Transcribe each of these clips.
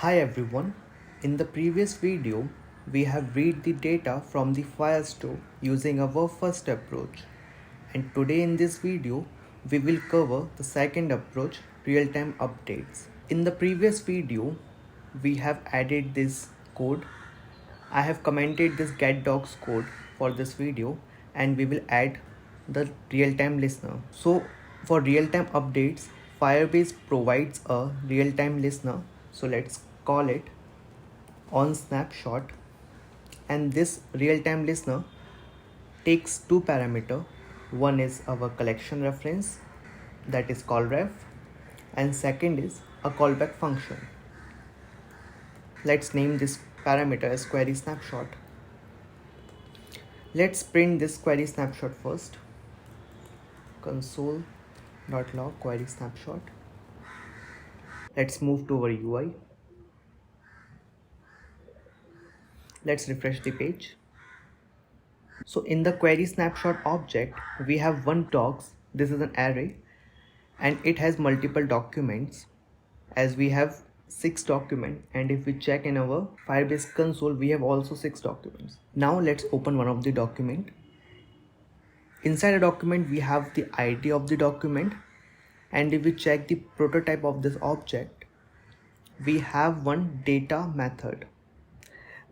Hi everyone, in the previous video we have read the data from the Firestore using our first approach, and today in this video we will cover the second approach, real-time updates. In the previous video we have added this code. I have commented this get docs code for this video, and we will add the real-time listener. So for real-time updates, Firebase provides a real-time listener. So let's call it on snapshot, and this real-time listener takes two parameters. One is our collection reference, that is call ref, and second is a callback function. Let's name this parameter as query snapshot. Let's print this query snapshot first. Console.log query snapshot. Let's move to our UI. Let's refresh the page. So in the query snapshot object, we have one docs. This is an array and it has multiple documents, as we have 6 documents, and if we check in our Firebase console, we have also 6 documents. Now let's open one of the document. Inside a document we have the ID of the document, and if we check the prototype of this object, we have one data method.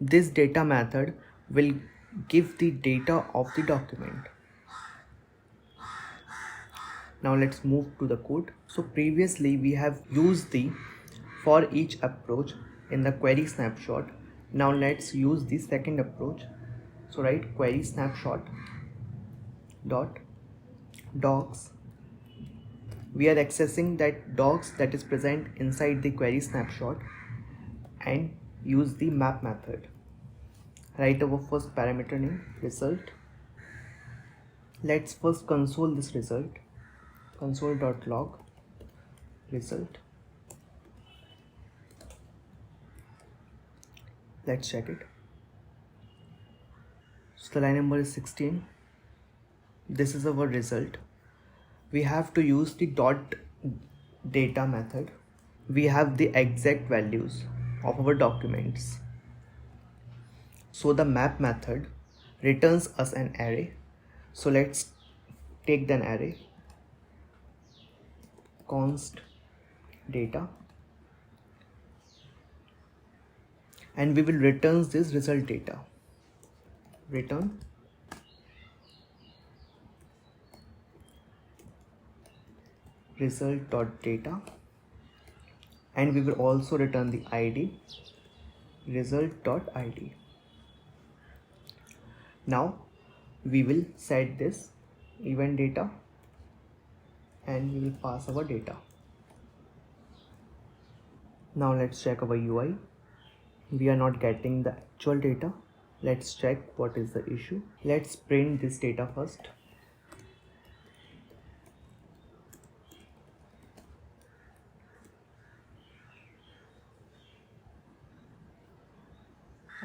This data method will give the data of the document. Now let's move to the code. So previously we have used the for each approach in the query snapshot. Now let's use the second approach. So write query snapshot dot docs. We are accessing that docs that is present inside the query snapshot, and use the map method. Write our first parameter name, result. Let's first console this result. Console.log result. Let's check it. So the line number is 16. This is our result. We have to use the dot data method. We have the exact values of our documents. So the map method returns us an array. So let's take an array, const data, and we will return this result data. Return result.data, and we will also return the ID, result.id. Now we will set this event data and we will pass our data. Now let's check our UI. We are not getting the actual data. Let's check what is the issue. Let's print this data first.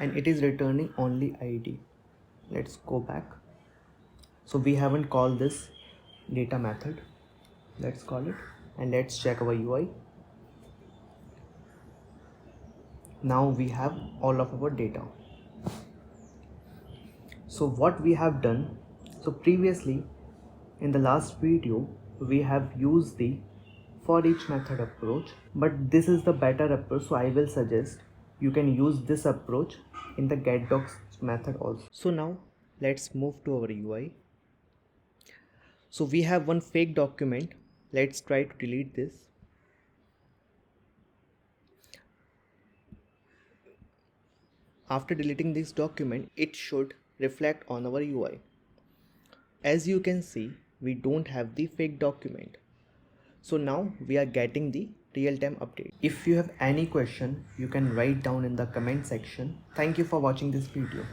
And it is returning only ID. Let's go back. So we haven't called this data method. Let's call it, and let's check our UI. Now we have all of our data. So what we have done, so previously in the last video we have used the for each method approach, but this is the better approach, so I will suggest you can use this approach in the getDocs method also. So now let's move to our UI. So we have one fake document. Let's try to delete this. After deleting this document, it should reflect on our UI. As you can see, we don't have the fake document. So now we are getting the real-time update. If you have any question, you can write down in the comment section. Thank you for watching this video.